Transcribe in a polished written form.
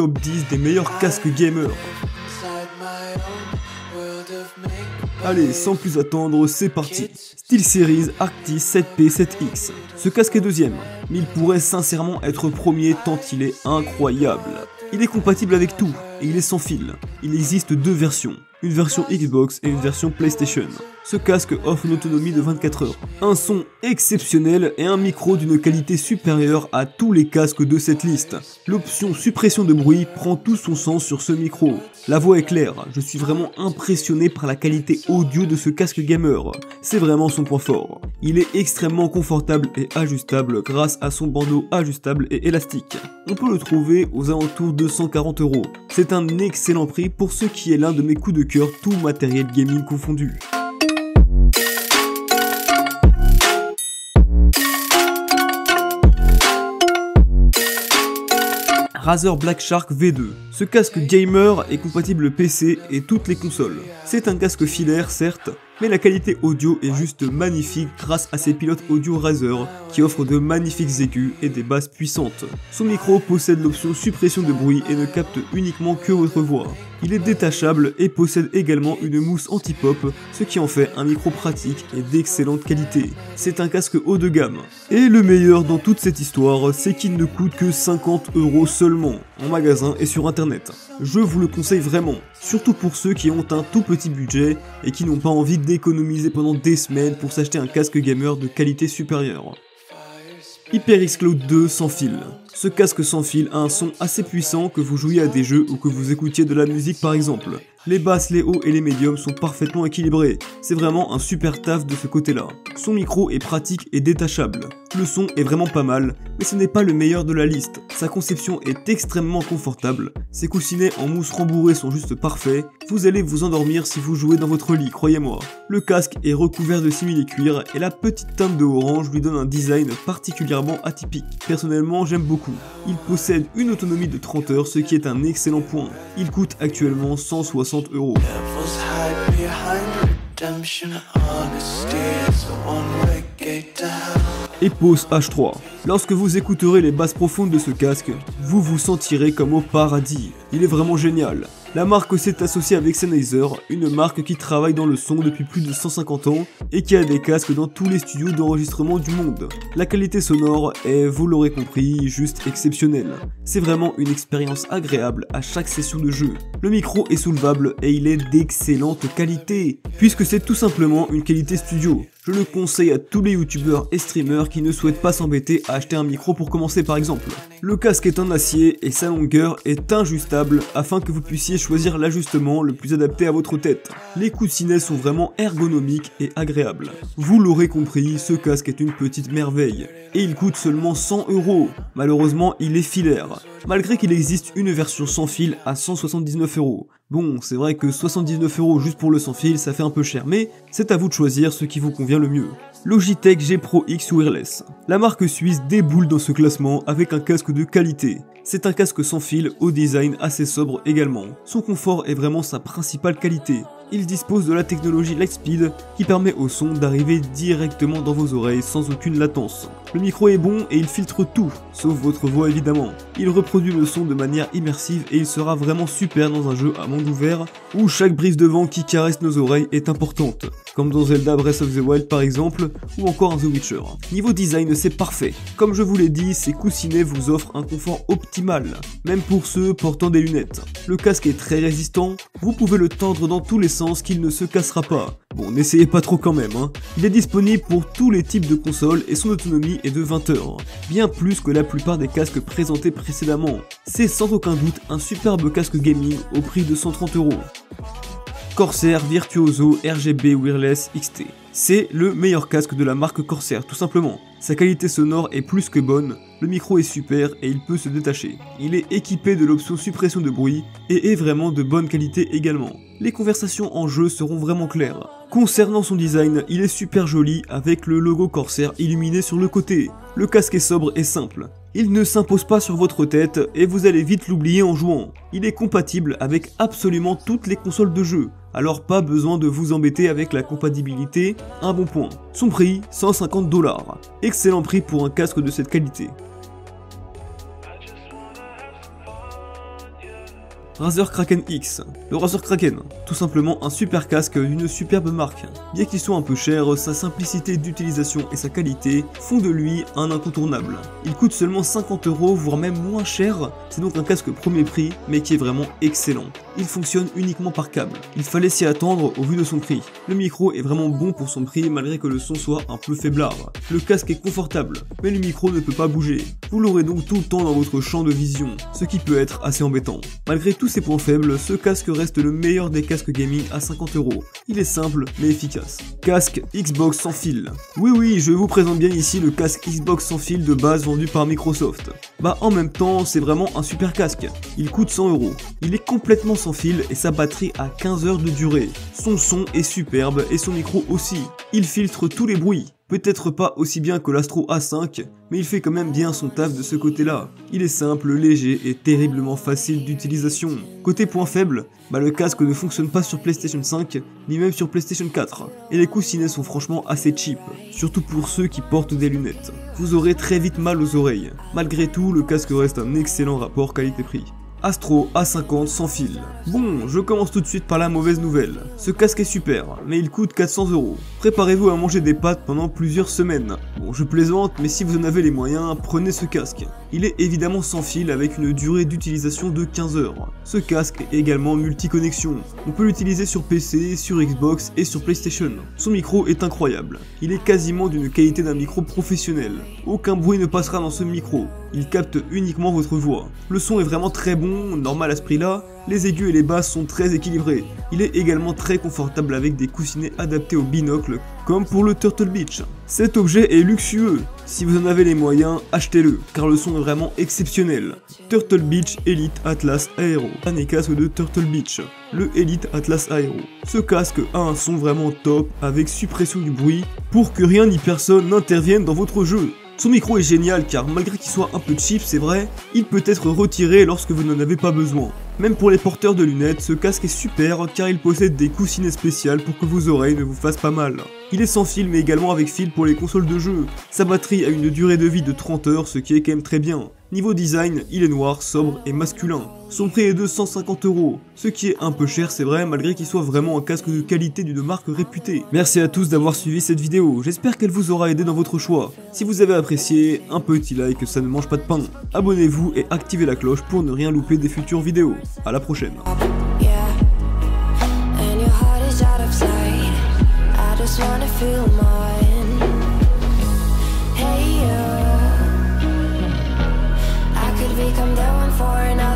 top 10 des meilleurs casques gamers. Allez, sans plus attendre, c'est parti. SteelSeries Arctis 7P7X. Ce casque est deuxième, mais il pourrait sincèrement être premier tant il est incroyable. Il est compatible avec tout, et il est sans fil. Il existe deux versions, une version Xbox et une version PlayStation. Ce casque offre une autonomie de 24 heures, un son exceptionnel et un micro d'une qualité supérieure à tous les casques de cette liste. L'option suppression de bruit prend tout son sens sur ce micro. La voix est claire, je suis vraiment impressionné par la qualité audio de ce casque gamer. C'est vraiment son point fort. Il est extrêmement confortable et ajustable grâce à son bandeau ajustable et élastique. On peut le trouver aux alentours de 140 €. C'est un excellent prix pour ce qui est l'un de mes coups de cœur, tout matériel gaming confondu. Razer Black Shark V2. Ce casque gamer est compatible PC et toutes les consoles. C'est un casque filaire certes, mais la qualité audio est juste magnifique grâce à ses pilotes audio Razer qui offrent de magnifiques aigus et des basses puissantes. Son micro possède l'option suppression de bruit et ne capte uniquement que votre voix. Il est détachable et possède également une mousse anti-pop, ce qui en fait un micro pratique et d'excellente qualité. C'est un casque haut de gamme. Et le meilleur dans toute cette histoire, c'est qu'il ne coûte que 50 € seulement, en magasin et sur internet. Je vous le conseille vraiment, surtout pour ceux qui ont un tout petit budget et qui n'ont pas envie d'économiser pendant des semaines pour s'acheter un casque gamer de qualité supérieure. HyperX Cloud 2 sans fil. Ce casque sans fil a un son assez puissant que vous jouiez à des jeux ou que vous écoutiez de la musique par exemple. Les basses, les hauts et les médiums sont parfaitement équilibrés. C'est vraiment un super taf de ce côté-là. Son micro est pratique et détachable. Le son est vraiment pas mal, mais ce n'est pas le meilleur de la liste. Sa conception est extrêmement confortable. Ses coussinets en mousse rembourrée sont juste parfaits. Vous allez vous endormir si vous jouez dans votre lit, croyez-moi. Le casque est recouvert de simili-cuir et la petite teinte de orange lui donne un design particulièrement atypique. Personnellement, j'aime beaucoup. Il possède une autonomie de 30 heures, ce qui est un excellent point. Il coûte actuellement 160 €. Epos H3. Lorsque vous écouterez les basses profondes de ce casque, vous vous sentirez comme au paradis. Il est vraiment génial. La marque s'est associée avec Sennheiser, une marque qui travaille dans le son depuis plus de 150 ans et qui a des casques dans tous les studios d'enregistrement du monde. La qualité sonore est, vous l'aurez compris, juste exceptionnelle. C'est vraiment une expérience agréable à chaque session de jeu. Le micro est soulevable et il est d'excellente qualité, puisque c'est tout simplement une qualité studio. Je le conseille à tous les youtubeurs et streamers qui ne souhaitent pas s'embêter à acheter un micro pour commencer par exemple. Le casque est en acier et sa longueur est ajustable afin que vous puissiez choisir l'ajustement le plus adapté à votre tête. Les coussinets sont vraiment ergonomiques et agréables. Vous l'aurez compris, ce casque est une petite merveille. Et il coûte seulement 100 €. Malheureusement, il est filaire. Malgré qu'il existe une version sans fil à 179 €. Bon, c'est vrai que 79 € juste pour le sans fil, ça fait un peu cher, mais c'est à vous de choisir ce qui vous convient le mieux. Logitech G Pro X Wireless. La marque suisse déboule dans ce classement avec un casque de qualité. C'est un casque sans fil au design assez sobre également. Son confort est vraiment sa principale qualité. Il dispose de la technologie Lightspeed qui permet au son d'arriver directement dans vos oreilles sans aucune latence. Le micro est bon et il filtre tout, sauf votre voix évidemment. Il reproduit le son de manière immersive et il sera vraiment super dans un jeu à monde ouvert où chaque brise de vent qui caresse nos oreilles est importante, comme dans Zelda Breath of the Wild par exemple, ou encore The Witcher. Niveau design, c'est parfait. Comme je vous l'ai dit, ces coussinets vous offrent un confort optimal, même pour ceux portant des lunettes. Le casque est très résistant, vous pouvez le tendre dans tous les sens qu'il ne se cassera pas. Bon, n'essayez pas trop quand même, hein. Il est disponible pour tous les types de consoles et son autonomie est de 20 heures, bien plus que la plupart des casques présentés précédemment. C'est sans aucun doute un superbe casque gaming au prix de 130 €. Corsair Virtuoso RGB Wireless XT. C'est le meilleur casque de la marque Corsair, tout simplement. Sa qualité sonore est plus que bonne, le micro est super et il peut se détacher. Il est équipé de l'option suppression de bruit et est vraiment de bonne qualité également. Les conversations en jeu seront vraiment claires. Concernant son design, il est super joli avec le logo Corsair illuminé sur le côté. Le casque est sobre et simple. Il ne s'impose pas sur votre tête et vous allez vite l'oublier en jouant. Il est compatible avec absolument toutes les consoles de jeu, alors pas besoin de vous embêter avec la compatibilité, un bon point. Son prix, 150 $. Excellent prix pour un casque de cette qualité. Razer Kraken X. Le Razer Kraken, tout simplement un super casque d'une superbe marque. Bien qu'il soit un peu cher, sa simplicité d'utilisation et sa qualité font de lui un incontournable. Il coûte seulement 50 €, voire même moins cher, c'est donc un casque premier prix, mais qui est vraiment excellent. Il fonctionne uniquement par câble. Il fallait s'y attendre au vu de son prix. Le micro est vraiment bon pour son prix malgré que le son soit un peu faiblard. Le casque est confortable, mais le micro ne peut pas bouger. Vous l'aurez donc tout le temps dans votre champ de vision, ce qui peut être assez embêtant. Malgré tous ses points faibles, ce casque reste le meilleur des casques gaming à 50 €. Il est simple mais efficace. Casque Xbox sans fil. Oui, je vous présente bien ici le casque Xbox sans fil de base vendu par Microsoft. Bah en même temps, c'est vraiment un super casque. Il coûte 100 €. Il est complètement sans fil et sa batterie a 15 heures de durée. Son son est superbe et son micro aussi. Il filtre tous les bruits. Peut-être pas aussi bien que l'Astro A5, mais il fait quand même bien son taf de ce côté-là. Il est simple, léger et terriblement facile d'utilisation. Côté point faible, le casque ne fonctionne pas sur PlayStation 5, ni même sur PlayStation 4. Et les coussinets sont franchement assez cheap, surtout pour ceux qui portent des lunettes. Vous aurez très vite mal aux oreilles. Malgré tout, le casque reste un excellent rapport qualité-prix. Astro A50 sans fil. Bon, je commence tout de suite par la mauvaise nouvelle. Ce casque est super, mais il coûte 400 €. Préparez-vous à manger des pâtes pendant plusieurs semaines. Bon, je plaisante, mais si vous en avez les moyens, prenez ce casque. Il est évidemment sans fil avec une durée d'utilisation de 15 heures. Ce casque est également multi-connexion. On peut l'utiliser sur PC, sur Xbox et sur PlayStation. Son micro est incroyable. Il est quasiment d'une qualité d'un micro professionnel. Aucun bruit ne passera dans ce micro. Il capte uniquement votre voix. Le son est vraiment très bon, normal à ce prix-là. Les aigus et les basses sont très équilibrés. Il est également très confortable avec des coussinets adaptés au binocle, comme pour le Turtle Beach. Cet objet est luxueux. Si vous en avez les moyens, achetez-le, car le son est vraiment exceptionnel. Turtle Beach Elite Atlas Aero. Dernier casque de Turtle Beach, le Elite Atlas Aero. Ce casque a un son vraiment top, avec suppression du bruit, pour que rien ni personne n'intervienne dans votre jeu. Son micro est génial car malgré qu'il soit un peu cheap, c'est vrai, il peut être retiré lorsque vous n'en avez pas besoin. Même pour les porteurs de lunettes, ce casque est super car il possède des coussinets spéciaux pour que vos oreilles ne vous fassent pas mal. Il est sans fil mais également avec fil pour les consoles de jeu. Sa batterie a une durée de vie de 30 heures, ce qui est quand même très bien. Niveau design, il est noir, sobre et masculin. Son prix est de 150 €, ce qui est un peu cher c'est vrai malgré qu'il soit vraiment un casque de qualité d'une marque réputée. Merci à tous d'avoir suivi cette vidéo, j'espère qu'elle vous aura aidé dans votre choix. Si vous avez apprécié, un petit like, ça ne mange pas de pain. Abonnez-vous et activez la cloche pour ne rien louper des futures vidéos. À la prochaine. Become that one for another.